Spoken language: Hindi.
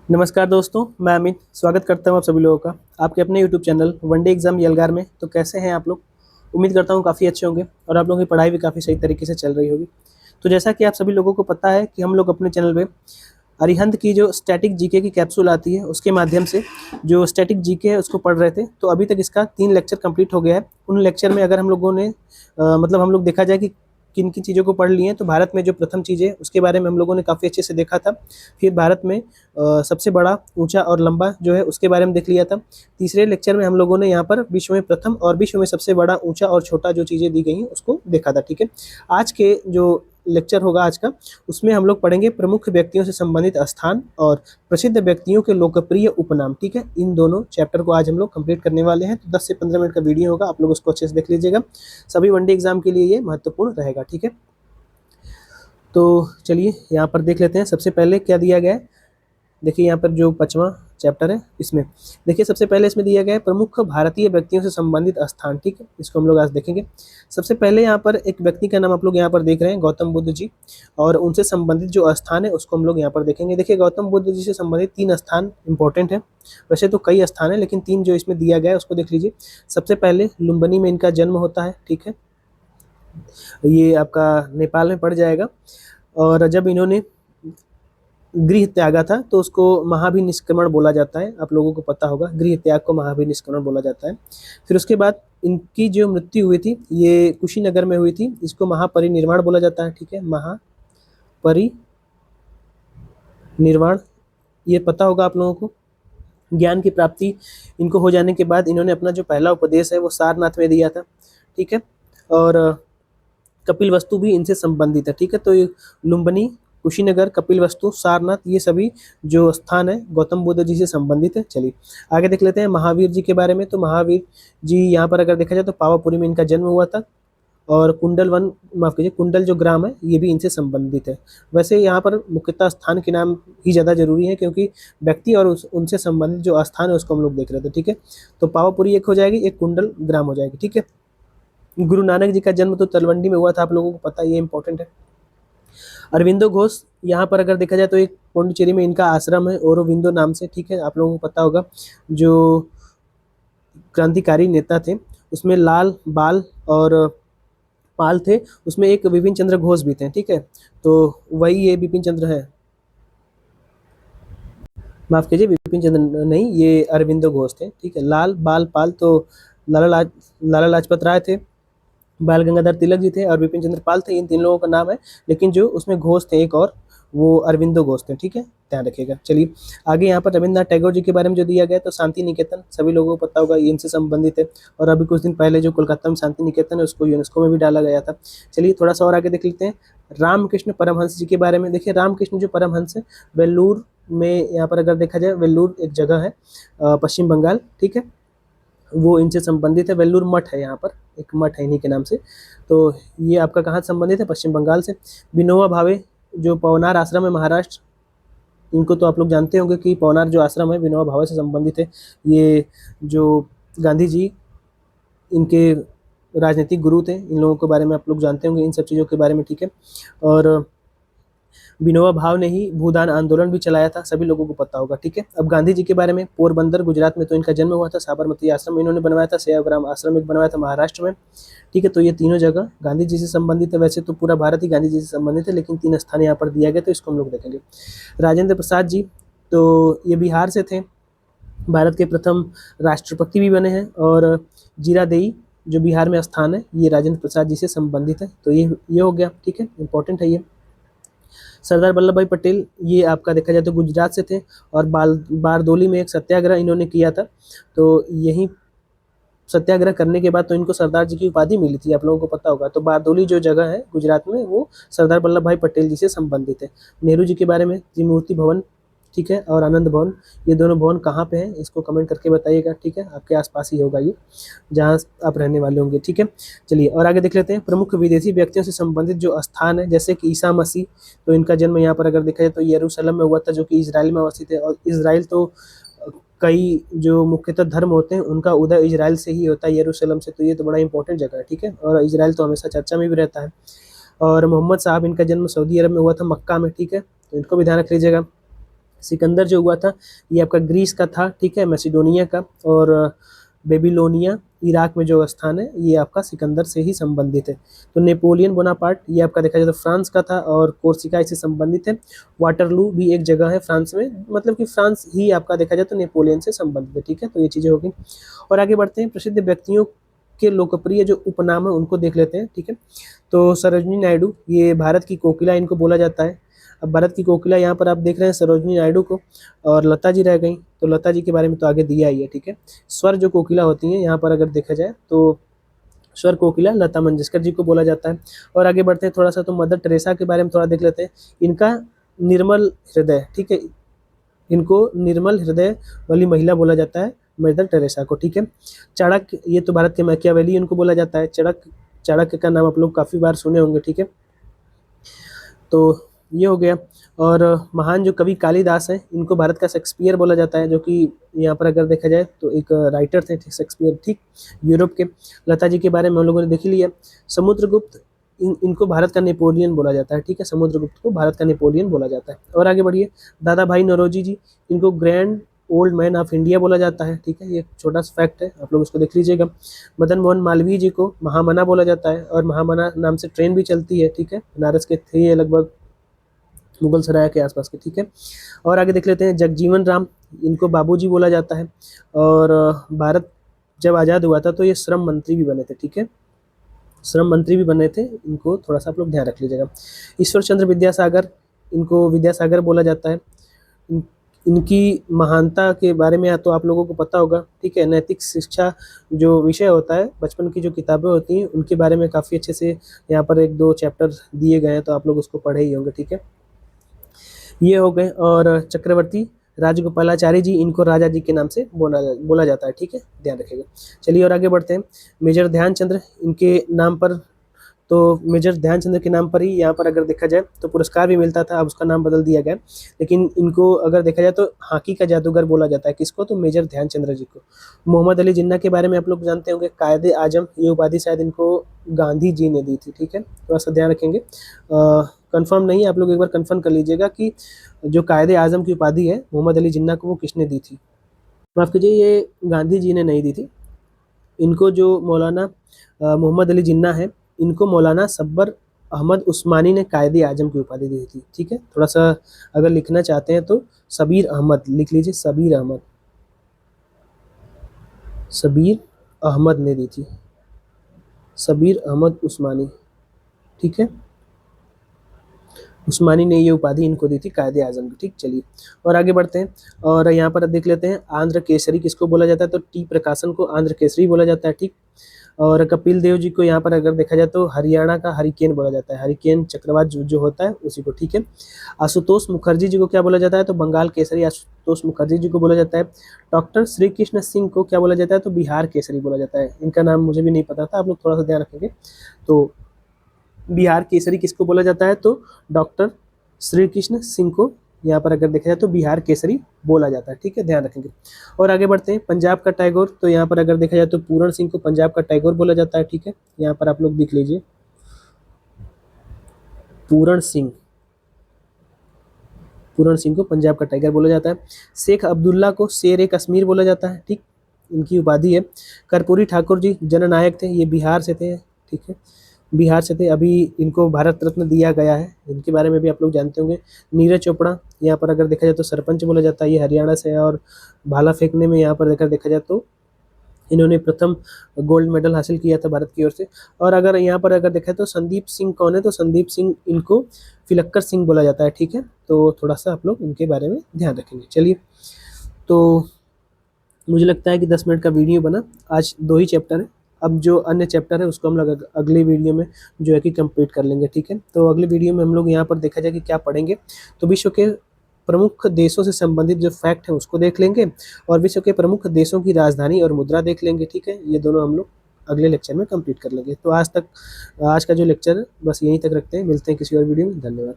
नमस्कार दोस्तों, मैं अमित स्वागत करता हूँ आप सभी लोगों का आपके अपने यूट्यूब चैनल वनडे एग्जाम यलगार में। तो कैसे हैं आप लोग? उम्मीद करता हूँ काफ़ी अच्छे होंगे और आप लोगों की पढ़ाई भी काफ़ी सही तरीके से चल रही होगी। तो जैसा कि आप सभी लोगों को पता है कि हम लोग अपने चैनल पे अरिहंत की जो स्टैटिक जीके की कैप्सूल आती है उसके माध्यम से जो स्टैटिक जीके है उसको पढ़ रहे थे। तो अभी तक इसका 3 लेक्चर कंप्लीट हो गया है। उन लेक्चर में अगर हम लोगों ने मतलब हम लोग देखा जाए कि किन किन चीज़ों को पढ़ लिए हैं, तो भारत में जो प्रथम चीज़ है उसके बारे में हम लोगों ने काफ़ी अच्छे से देखा था। फिर भारत में सबसे बड़ा, ऊंचा और लंबा जो है उसके बारे में देख लिया था। तीसरे लेक्चर में हम लोगों ने यहाँ पर विश्व में प्रथम और विश्व में सबसे बड़ा, ऊंचा और छोटा जो चीज़ें दी गई हैं उसको देखा था। ठीक है, आज के जो लेक्चर होगा आज का, उसमें हम लोग पढ़ेंगे प्रमुख व्यक्तियों से संबंधित स्थान और प्रसिद्ध व्यक्तियों के लोकप्रिय उपनाम। ठीक है, इन दोनों चैप्टर को आज हम लोग कंप्लीट करने वाले हैं। तो 10 से 15 मिनट का वीडियो होगा, आप लोग उसको अच्छे से देख लीजिएगा। सभी वनडे एग्जाम के लिए ये महत्वपूर्ण रहेगा। ठीक है, तो चलिए यहाँ पर देख लेते हैं सबसे पहले क्या दिया गया है। देखिए यहाँ पर जो 5वां चैप्टर है इसमें देखिए सबसे पहले इसमें दिया गया है प्रमुख भारतीय व्यक्तियों से संबंधित स्थान। ठीक है, इसको हम लोग आज देखेंगे। सबसे पहले यहाँ पर एक व्यक्ति का नाम आप लोग यहाँ पर देख रहे हैं, गौतम बुद्ध जी, और उनसे संबंधित जो स्थान है उसको हम लोग यहाँ पर देखेंगे। देखिए गौतम बुद्ध जी से संबंधित 3 स्थान इंपॉर्टेंट है। वैसे तो कई स्थान है लेकिन 3 जो इसमें दिया गया है उसको देख लीजिए। सबसे पहले लुम्बिनी में इनका जन्म होता है। ठीक है, ये आपका नेपाल में पड़ जाएगा। और जब इन्होंने गृह त्यागा था तो उसको महाभिनिष्क्रमण बोला जाता है। आप लोगों को पता होगा गृह त्याग को महाभिनिष्क्रमण बोला जाता है। फिर उसके बाद इनकी जो मृत्यु हुई थी ये कुशीनगर में हुई थी, इसको महापरिनिर्वाण बोला जाता है। ठीक है, महापरिनिर्वाण, ये पता होगा आप लोगों को। ज्ञान की प्राप्ति इनको हो जाने के बाद इन्होंने अपना जो पहला उपदेश है वो सारनाथ में दिया था। ठीक है, और कपिलवस्तु भी इनसे संबंधित है। ठीक है, तो ये लुम्बिनी, कुशीनगर, कपिलवस्तु, सारनाथ, ये सभी जो स्थान है गौतम बुद्ध जी से संबंधित है। चलिए आगे देख लेते हैं महावीर जी के बारे में। तो महावीर जी यहाँ पर अगर देखा जाए तो पावापुरी में इनका जन्म हुआ था। और कुंडल वन, माफ कीजिए, कुंडल जो ग्राम है ये भी इनसे संबंधित है। वैसे यहाँ पर मुख्यतः स्थान के नाम ही ज़्यादा जरूरी है क्योंकि व्यक्ति और उनसे संबंधित जो स्थान है उसको हम लोग देख रहे थे। ठीक है, तो पावापुरी एक हो जाएगी, एक कुंडल ग्राम हो जाएगी। ठीक है, गुरु नानक जी का जन्म तो तलवंडी में हुआ था, आप लोगों को पता है, ये इंपॉर्टेंट है। अरविंदो घोष यहाँ पर अगर देखा जाए तो एक पौंडीचेरी में इनका आश्रम है औरोबिंदो नाम से। ठीक है, आप लोगों को पता होगा जो क्रांतिकारी नेता थे उसमें लाल, बाल और पाल थे, उसमें एक विपिन चंद्र घोष भी थे। ठीक है, तो वही ये विपिन चंद्र है, माफ कीजिए, विपिन चंद्र नहीं, ये अरविंदो घोष थे। ठीक है, लाल, बाल, पाल तो लाला लाजपत राय थे, बाल गंगाधर तिलक जी थे और विपिन चंद्र पाल थे। इन 3 लोगों का नाम है, लेकिन जो उसमें घोष थे एक और, वो अरविंदो घोष थे। ठीक है, ध्यान रखिएगा। चलिए आगे यहाँ पर रविन्द्रनाथ टैगोर जी के बारे में जो दिया गया है तो शांति निकेतन सभी लोगों को पता होगा, ये इनसे संबंधित है। और अभी कुछ दिन पहले जो कोलकाता में शांति निकेतन है उसको यूनेस्को में भी डाला गया था। चलिए थोड़ा सा और आगे देख लेते हैं रामकृष्ण परमहंस जी के बारे में। देखिए रामकृष्ण जो परमहंस है वेल्लूर में, यहाँ पर अगर देखा जाए वेल्लूर एक जगह है पश्चिम बंगाल। ठीक है, वो इनसे संबंधित है। वेल्लूर मठ है, यहाँ पर एक मठ है इन्हीं के नाम से। तो ये आपका कहाँ संबंधित है? पश्चिम बंगाल से। विनोबा भावे जो पवनार आश्रम है महाराष्ट्र, इनको तो आप लोग जानते होंगे कि पवनार जो आश्रम है विनोबा भावे से संबंधित है। ये जो गांधी जी इनके राजनीतिक गुरु थे, इन लोगों के बारे में आप लोग जानते होंगे इन सब चीज़ों के बारे में। ठीक है, और विनोबा भावे ने ही भूदान आंदोलन भी चलाया था, सभी लोगों को पता होगा। ठीक है, अब गांधी जी के बारे में, पोरबंदर गुजरात में तो इनका जन्म हुआ था, साबरमती आश्रम इन्होंने बनवाया था, सेवाग्राम आश्रम एक बनवाया था महाराष्ट्र में। ठीक है, तो ये तीनों जगह गांधी जी से संबंधित है। वैसे तो पूरा भारत ही गांधी जी से संबंधित है लेकिन 3 स्थान यहाँ पर दिया गया, तो इसको हम लोग देखेंगे। राजेंद्र प्रसाद जी, तो ये बिहार से थे, भारत के प्रथम राष्ट्रपति भी बने हैं। और जीरादेई जो बिहार में स्थान है ये राजेंद्र प्रसाद जी से संबंधित है। तो ये हो गया। ठीक है, इंपॉर्टेंट है ये। सरदार वल्लभ भाई पटेल, ये आपका देखा जाए तो गुजरात से थे और बारदोली में एक सत्याग्रह इन्होंने किया था। तो यही सत्याग्रह करने के बाद तो इनको सरदार जी की उपाधि मिली थी, आप लोगों को पता होगा। तो बारदोली जो जगह है गुजरात में वो सरदार वल्लभ भाई पटेल जी से संबंधित है। नेहरू जी के बारे में त्रिमूर्ति भवन, ठीक है, और आनंद भवन, ये दोनों भवन कहाँ पे हैं इसको कमेंट करके बताइएगा। ठीक है, आपके आसपास ही होगा ये, जहाँ आप रहने वाले होंगे। ठीक है, चलिए और आगे देख लेते हैं प्रमुख विदेशी व्यक्तियों से संबंधित जो स्थान है, जैसे कि ईसा मसीह, तो इनका जन्म यहाँ पर अगर देखा जाए तो यरूशलेम में हुआ था जो कि इजराइल में अवस्थित है। और इजराइल तो कई जो मुख्यतः धर्म होते हैं उनका उदय इजराइल से ही होता है, यरूशलेम से। तो ये तो बड़ा इंपॉर्टेंट जगह है। ठीक है, और इजराइल तो हमेशा चर्चा में भी रहता है। और मोहम्मद साहब, इनका जन्म सऊदी अरब में हुआ था, मक्का में। ठीक है, तो इनको भी ध्यान रख लीजिएगा। सिकंदर जो हुआ था ये आपका ग्रीस का था, ठीक है, मैसिडोनिया का, और बेबीलोनिया इराक में जो स्थान है ये आपका सिकंदर से ही संबंधित है। तो नेपोलियन बोनापार्ट ये आपका देखा जाए तो फ्रांस का था और कोर्सिका इससे संबंधित है। वाटरलू भी एक जगह है फ्रांस में, मतलब कि फ्रांस ही आपका देखा जाए तो नेपोलियन से संबंधित है, ठीक है। तो ये चीज़ें होगी और आगे बढ़ते हैं प्रसिद्ध व्यक्तियों के लोकप्रिय जो उपनाम है उनको देख लेते हैं, ठीक है। तो सरोजिनी नायडू ये भारत की कोकिला इनको बोला जाता है। अब भारत की कोकिला यहाँ पर आप देख रहे हैं सरोजिनी नायडू को, और लता जी रह गई, तो लता जी के बारे में तो आगे दिया ही है, ठीक है। स्वर जो कोकिला होती हैं यहाँ पर अगर देखा जाए तो स्वर कोकिला लता मंगेशकर जी को बोला जाता है। और आगे बढ़ते हैं थोड़ा सा तो मदर टेरेसा के बारे में थोड़ा देख लेते हैं। इनका निर्मल हृदय, ठीक है, इनको निर्मल हृदय वाली महिला बोला जाता है मदर टेरेसा को, ठीक है। चाणक्य ये तो भारत के मैकियावेली इनको बोला जाता है। चाणक्य का नाम आप लोग काफ़ी बार सुने होंगे, ठीक है। तो ये हो गया। और महान जो कवि कालिदास हैं इनको भारत का शेक्सपियर बोला जाता है, जो कि यहाँ पर अगर देखा जाए तो एक राइटर थे शेक्सपियर, ठीक, यूरोप के। लता जी के बारे में हम लोगों ने देख ही लिया। समुद्रगुप्त इनको भारत का नेपोलियन बोला जाता है, ठीक है, समुद्रगुप्त को भारत का नेपोलियन बोला जाता है। और आगे बढ़िए, दादा भाई नौरोजी जी इनको grand old man of India बोला जाता है, ठीक है, ये एक छोटा सा फैक्ट है, आप लोग उसको देख लीजिएगा। मदन मोहन मालवीय जी को महामना बोला जाता है, और महामना नाम से ट्रेन भी चलती है, ठीक है, बनारस के थे ये लगभग मुगल सराय के आसपास के, ठीक है। और आगे देख लेते हैं जगजीवन राम, इनको बाबूजी बोला जाता है। और भारत जब आज़ाद हुआ था तो ये श्रम मंत्री भी बने थे, ठीक है, श्रम मंत्री भी बने थे, इनको थोड़ा सा आप लोग ध्यान रख लीजिएगा। ईश्वर चंद्र विद्यासागर, इनको विद्यासागर बोला जाता है। इनकी महानता के बारे में तो आप लोगों को पता होगा, ठीक है। नैतिक शिक्षा जो विषय होता है, बचपन की जो किताबें होती हैं उनके बारे में काफ़ी अच्छे से यहाँ पर 1-2 चैप्टर दिए गए हैं, तो आप लोग उसको पढ़े ही होंगे, ठीक है। ये हो गए। और चक्रवर्ती राजगोपालाचारी जी, इनको राजा जी के नाम से बोला जाता है, ठीक है, ध्यान रखिएगा। चलिए और आगे बढ़ते हैं। मेजर ध्यानचंद्र इनके नाम पर, तो मेजर ध्यानचंद्र के नाम पर ही यहाँ पर अगर देखा जाए तो पुरस्कार भी मिलता था, अब उसका नाम बदल दिया गया, लेकिन इनको अगर देखा जाए तो हॉकी का जादूगर बोला जाता है। किसको? तो मेजर ध्यानचंद्र जी को। मोहम्मद अली जिन्ना के बारे में आप लोग जानते होंगे, कायदे आजम, ये उपाधि शायद इनको गांधी जी ने दी थी, ठीक है, थोड़ा सा ध्यान रखेंगे। कंफर्म नहीं है, आप लोग एक बार कंफर्म कर लीजिएगा कि जो कायदे आजम की उपाधि है मोहम्मद अली जिन्ना को वो किसने दी थी। माफ़ कीजिए, ये गांधी जी ने नहीं दी थी, इनको जो मौलाना मोहम्मद अली जिन्ना है इनको मौलाना सब्बर अहमद उस्मानी ने कायदे आजम की उपाधि दी थी, ठीक है। थोड़ा सा अगर लिखना चाहते हैं तो सबीर अहमद लिख लीजिए, सबीर अहमद, सबीर अहमद ने दी थी, सबीर अहमद उस्मानी, ठीक है, उस्मानी ने ये उपाधि इनको दी थी कायदे आजम की, ठीक। चलिए और आगे बढ़ते हैं। और यहाँ पर देख लेते हैं आंध्र केसरी किसको बोला जाता है, तो टी प्रकाशन को आंध्र केसरी बोला जाता है, ठीक। और कपिल देव जी को यहाँ पर अगर देखा जाए तो हरियाणा का हरिकेन बोला जाता है, हरिकेन चक्रवात जो होता है उसी को, ठीक है। आशुतोष मुखर्जी जी को क्या बोला जाता है, तो बंगाल केसरी आशुतोष मुखर्जी जी को बोला जाता है। डॉक्टर श्री कृष्ण सिंह को क्या बोला जाता है, तो बिहार केसरी बोला जाता है। इनका नाम मुझे भी नहीं पता था, आप लोग थोड़ा सा ध्यान रखेंगे। तो बिहार केसरी किसको बोला जाता है, तो डॉक्टर श्री कृष्ण सिंह को यहाँ पर अगर देखा जाए तो बिहार केसरी बोला जाता है, ठीक है, ध्यान रखेंगे। और आगे बढ़ते हैं। पंजाब का टैगोर, तो यहाँ पर अगर देखा जाए तो पूरण सिंह को पंजाब का टैगोर बोला जाता है, ठीक है, यहाँ पर आप लोग देख लीजिए, पूरण सिंह को पंजाब का टाइगर बोला जाता है। शेख अब्दुल्ला को शेर ए कश्मीर बोला जाता है, ठीक, इनकी उपाधि है। कर्पूरी ठाकुर जी जननायक थे, ये बिहार से थे, ठीक है, बिहार से थे, अभी इनको भारत रत्न दिया गया है, इनके बारे में भी आप लोग जानते होंगे। नीरज चोपड़ा यहाँ पर अगर देखा जाए तो सरपंच बोला जाता है, ये हरियाणा से है। और भाला फेंकने में यहाँ पर देखा जाए तो इन्होंने प्रथम गोल्ड मेडल हासिल किया था भारत की ओर से। और अगर यहाँ पर अगर देखा तो संदीप सिंह कौन है, तो संदीप सिंह इनको फिलक्कर सिंह बोला जाता है, ठीक है। तो थोड़ा सा आप लोग इनके बारे में ध्यान रखेंगे। चलिए, तो मुझे लगता है कि 10 मिनट का वीडियो बना, आज 2 ही चैप्टर है, अब जो अन्य चैप्टर है उसको हम लोग अगले वीडियो में जो है कि कंप्लीट कर लेंगे, ठीक है। तो अगले वीडियो में हम लोग यहाँ पर देखा जाए कि क्या पढ़ेंगे, तो विश्व के प्रमुख देशों से संबंधित जो फैक्ट है उसको देख लेंगे, और विश्व के प्रमुख देशों की राजधानी और मुद्रा देख लेंगे, ठीक है। ये दोनों हम लोग अगले लेक्चर में कंप्लीट कर लेंगे। तो आज का जो लेक्चर है बस यहीं तक रखते हैं, मिलते हैं किसी और वीडियो में। धन्यवाद।